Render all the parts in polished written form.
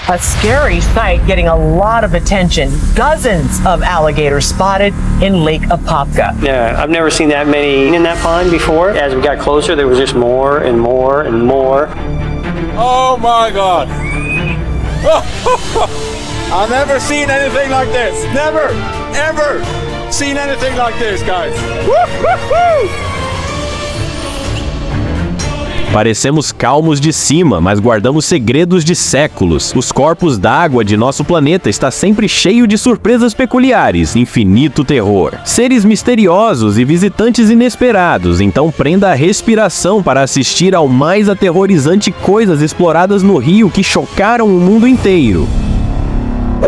A scary sight getting a lot of attention. Dozens of alligators spotted in Lake Apopka. Yeah, I've never seen that many in that pond before. As we got closer, there was just more and more and more. Oh my God. I've never seen anything like this. Never, ever seen anything like this, guys. Parecemos calmos de cima, mas guardamos segredos de séculos. Os corpos d'água de nosso planeta está sempre cheio de surpresas peculiares, infinito terror. Seres misteriosos e visitantes inesperados, então prenda a respiração para assistir ao mais aterrorizante coisas exploradas no rio que chocaram o mundo inteiro.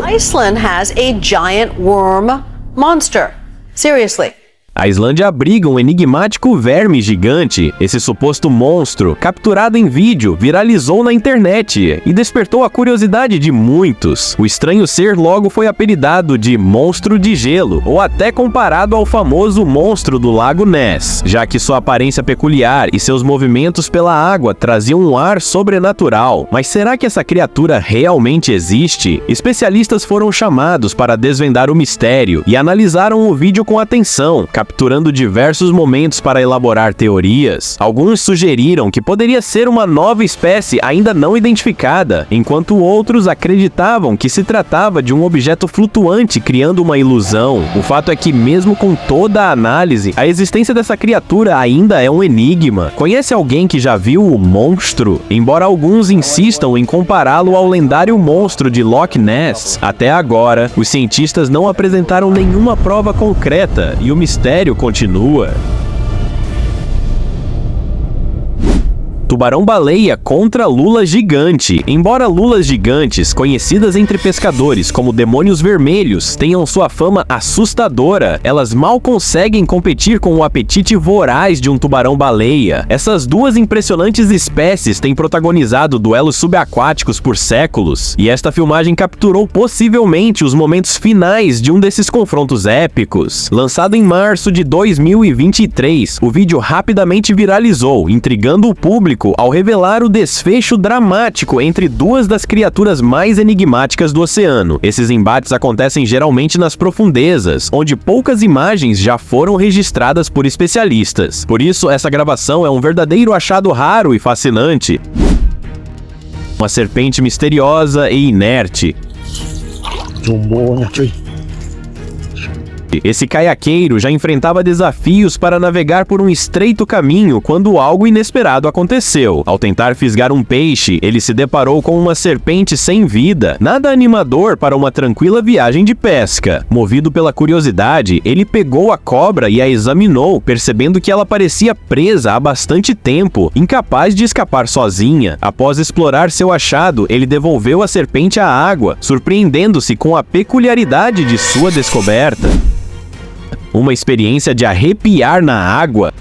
Iceland has a giant worm monster. Seriously. A Islândia abriga um enigmático verme gigante. Esse suposto monstro, capturado em vídeo, viralizou na internet e despertou a curiosidade de muitos. O estranho ser logo foi apelidado de monstro de gelo, ou até comparado ao famoso monstro do Lago Ness, já que sua aparência peculiar e seus movimentos pela água traziam um ar sobrenatural. Mas será que essa criatura realmente existe? Especialistas foram chamados para desvendar o mistério e analisaram o vídeo com atenção, capturando diversos momentos para elaborar teorias. Alguns sugeriram que poderia ser uma nova espécie ainda não identificada, enquanto outros acreditavam que se tratava de um objeto flutuante criando uma ilusão. O fato é que, mesmo com toda a análise, a existência dessa criatura ainda é um enigma. Conhece alguém que já viu o monstro? Embora alguns insistam em compará-lo ao lendário monstro de Loch Ness, até agora, os cientistas não apresentaram nenhuma prova concreta e o mistério continua. Tubarão-baleia contra lula gigante. Embora lulas gigantes, conhecidas entre pescadores como demônios vermelhos, tenham sua fama assustadora, elas mal conseguem competir com o apetite voraz de um tubarão-baleia. Essas duas impressionantes espécies têm protagonizado duelos subaquáticos por séculos, e esta filmagem capturou possivelmente os momentos finais de um desses confrontos épicos. Lançado em março de 2023, o vídeo rapidamente viralizou, intrigando o público ao revelar o desfecho dramático entre duas das criaturas mais enigmáticas do oceano. Esses embates acontecem geralmente nas profundezas, onde poucas imagens já foram registradas por especialistas. Por isso, essa gravação é um verdadeiro achado raro e fascinante. Uma serpente misteriosa e inerte. Esse caiaqueiro já enfrentava desafios para navegar por um estreito caminho quando algo inesperado aconteceu. Ao tentar fisgar um peixe, ele se deparou com uma serpente sem vida, nada animador para uma tranquila viagem de pesca. Movido pela curiosidade, ele pegou a cobra e a examinou, percebendo que ela parecia presa há bastante tempo, incapaz de escapar sozinha. Após explorar seu achado, ele devolveu a serpente à água, surpreendendo-se com a peculiaridade de sua descoberta. Uma experiência de arrepiar na água.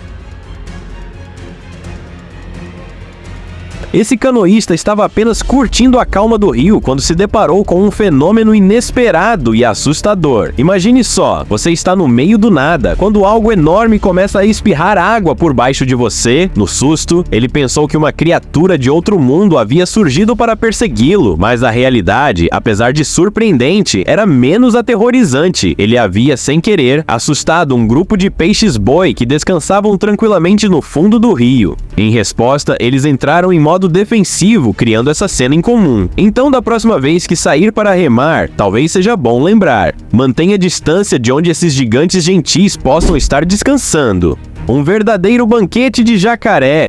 Esse canoísta estava apenas curtindo a calma do rio quando se deparou com um fenômeno inesperado e assustador. Imagine só, você está no meio do nada, quando algo enorme começa a espirrar água por baixo de você. No susto, ele pensou que uma criatura de outro mundo havia surgido para persegui-lo, mas a realidade, apesar de surpreendente, era menos aterrorizante. Ele havia, sem querer, assustado um grupo de peixes-boi que descansavam tranquilamente no fundo do rio. Em resposta, eles entraram em modo defensivo, criando essa cena incomum. Então, da próxima vez que sair para remar, talvez seja bom lembrar: mantenha distância de onde esses gigantes gentis possam estar descansando. Um verdadeiro banquete de jacaré.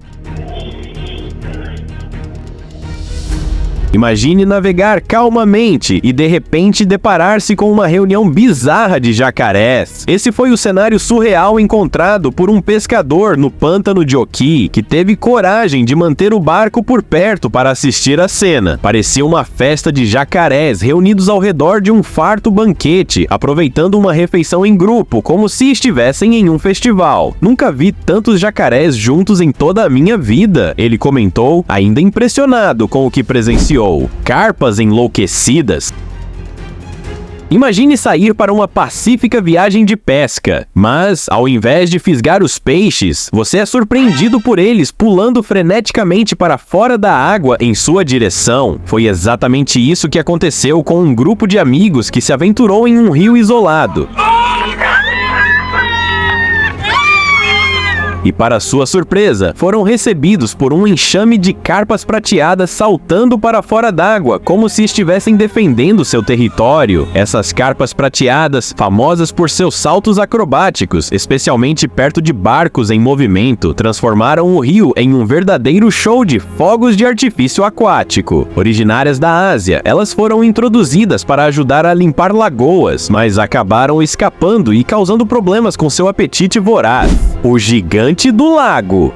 Imagine navegar calmamente e de repente deparar-se com uma reunião bizarra de jacarés. Esse foi o cenário surreal encontrado por um pescador no pântano de Oki, que teve coragem de manter o barco por perto para assistir à cena. Parecia uma festa de jacarés reunidos ao redor de um farto banquete, aproveitando uma refeição em grupo, como se estivessem em um festival. Nunca vi tantos jacarés juntos em toda a minha vida, ele comentou, ainda impressionado com o que presenciou. Carpas enlouquecidas. Imagine sair para uma pacífica viagem de pesca, mas, ao invés de fisgar os peixes, você é surpreendido por eles pulando freneticamente para fora da água em sua direção. Foi exatamente isso que aconteceu com um grupo de amigos que se aventurou em um rio isolado. E para sua surpresa, foram recebidos por um enxame de carpas prateadas saltando para fora d'água, como se estivessem defendendo seu território. Essas carpas prateadas, famosas por seus saltos acrobáticos, especialmente perto de barcos em movimento, transformaram o rio em um verdadeiro show de fogos de artifício aquático. Originárias da Ásia, elas foram introduzidas para ajudar a limpar lagoas, mas acabaram escapando e causando problemas com seu apetite voraz. O gigante do lago.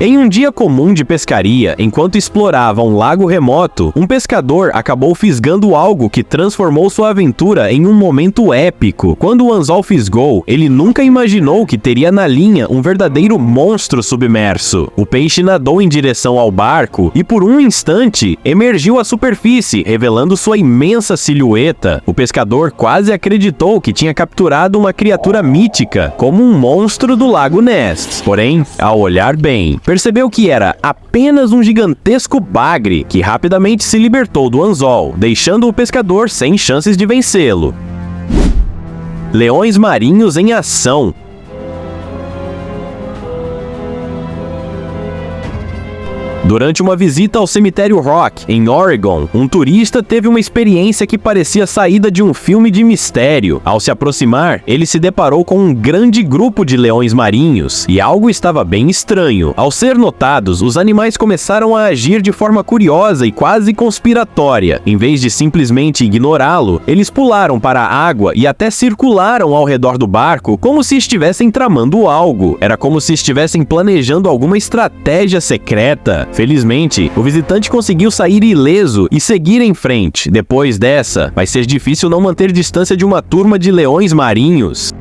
Em um dia comum de pescaria, enquanto explorava um lago remoto, um pescador acabou fisgando algo que transformou sua aventura em um momento épico. Quando o anzol fisgou, ele nunca imaginou que teria na linha um verdadeiro monstro submerso. O peixe nadou em direção ao barco e, por um instante, emergiu à superfície, revelando sua imensa silhueta. O pescador quase acreditou que tinha capturado uma criatura mítica, como um monstro do Lago Ness. Porém, ao olhar bem, percebeu que era apenas um gigantesco bagre que rapidamente se libertou do anzol, deixando o pescador sem chances de vencê-lo. Leões marinhos em ação. Durante uma visita ao cemitério Rock, em Oregon, um turista teve uma experiência que parecia saída de um filme de mistério. Ao se aproximar, ele se deparou com um grande grupo de leões marinhos, e algo estava bem estranho. Ao ser notados, os animais começaram a agir de forma curiosa e quase conspiratória. Em vez de simplesmente ignorá-lo, eles pularam para a água e até circularam ao redor do barco como se estivessem tramando algo. Era como se estivessem planejando alguma estratégia secreta. Felizmente, o visitante conseguiu sair ileso e seguir em frente. Depois dessa, vai ser difícil não manter distância de uma turma de leões marinhos.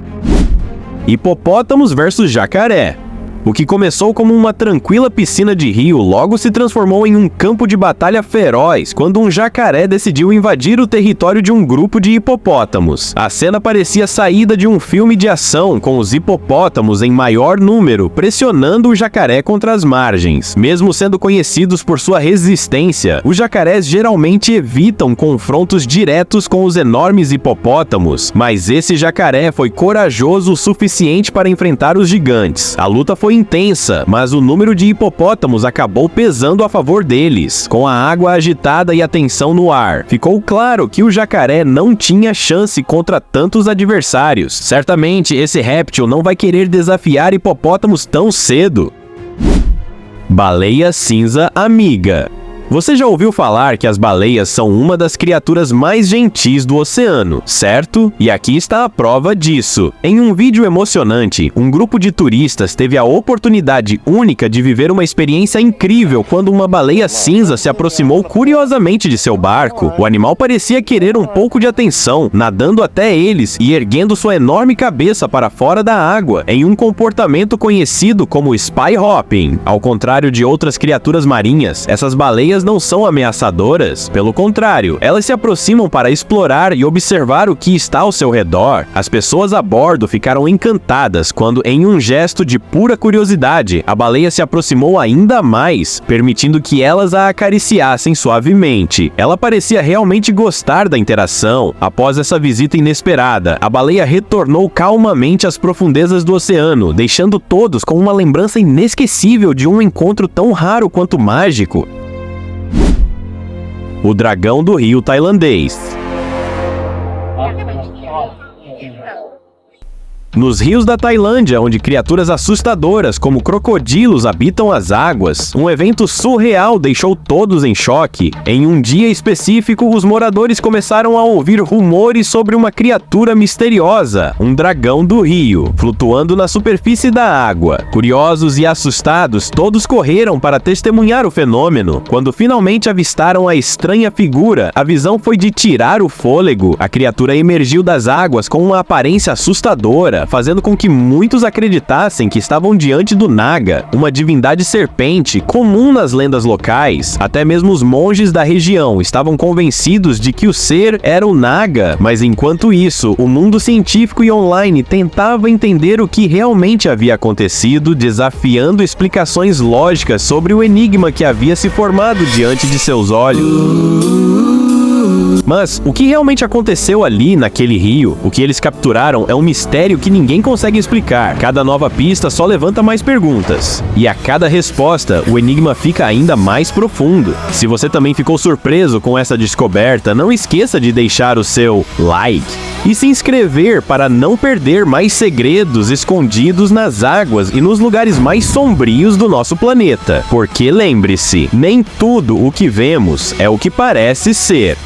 Hipopótamos versus jacaré. O que começou como uma tranquila piscina de rio logo se transformou em um campo de batalha feroz quando um jacaré decidiu invadir o território de um grupo de hipopótamos. A cena parecia saída de um filme de ação, com os hipopótamos em maior número pressionando o jacaré contra as margens. Mesmo sendo conhecidos por sua resistência, os jacarés geralmente evitam confrontos diretos com os enormes hipopótamos, mas esse jacaré foi corajoso o suficiente para enfrentar os gigantes. A luta foi intensa, mas o número de hipopótamos acabou pesando a favor deles. Com a água agitada e a tensão no ar, ficou claro que o jacaré não tinha chance contra tantos adversários. Certamente, esse réptil não vai querer desafiar hipopótamos tão cedo. Baleia cinza amiga. Você já ouviu falar que as baleias são uma das criaturas mais gentis do oceano, certo? E aqui está a prova disso. Em um vídeo emocionante, um grupo de turistas teve a oportunidade única de viver uma experiência incrível quando uma baleia cinza se aproximou curiosamente de seu barco. O animal parecia querer um pouco de atenção, nadando até eles e erguendo sua enorme cabeça para fora da água, em um comportamento conhecido como spy hopping. Ao contrário de outras criaturas marinhas, essas baleias não são ameaçadoras. Pelo contrário, elas se aproximam para explorar e observar o que está ao seu redor. As pessoas a bordo ficaram encantadas quando, em um gesto de pura curiosidade, a baleia se aproximou ainda mais, permitindo que elas a acariciassem suavemente. Ela parecia realmente gostar da interação. Após essa visita inesperada, a baleia retornou calmamente às profundezas do oceano, deixando todos com uma lembrança inesquecível de um encontro tão raro quanto mágico. O dragão do rio tailandês. Nos rios da Tailândia, onde criaturas assustadoras como crocodilos habitam as águas, um evento surreal deixou todos em choque. Em um dia específico, os moradores começaram a ouvir rumores sobre uma criatura misteriosa, um dragão do rio, flutuando na superfície da água. Curiosos e assustados, todos correram para testemunhar o fenômeno. Quando finalmente avistaram a estranha figura, a visão foi de tirar o fôlego. A criatura emergiu das águas com uma aparência assustadora. lenda, fazendo com que muitos acreditassem que estavam diante do Naga, uma divindade serpente comum nas lendas locais. Até mesmo os monges da região estavam convencidos de que o ser era o Naga, mas enquanto isso, o mundo científico e online tentava entender o que realmente havia acontecido, desafiando explicações lógicas sobre o enigma que havia se formado diante de seus olhos. Mas o que realmente aconteceu ali naquele rio, o que eles capturaram é um mistério que ninguém consegue explicar. Cada nova pista só levanta mais perguntas. E a cada resposta, o enigma fica ainda mais profundo. Se você também ficou surpreso com essa descoberta, não esqueça de deixar o seu like e se inscrever para não perder mais segredos escondidos nas águas e nos lugares mais sombrios do nosso planeta. Porque lembre-se, nem tudo o que vemos é o que parece ser.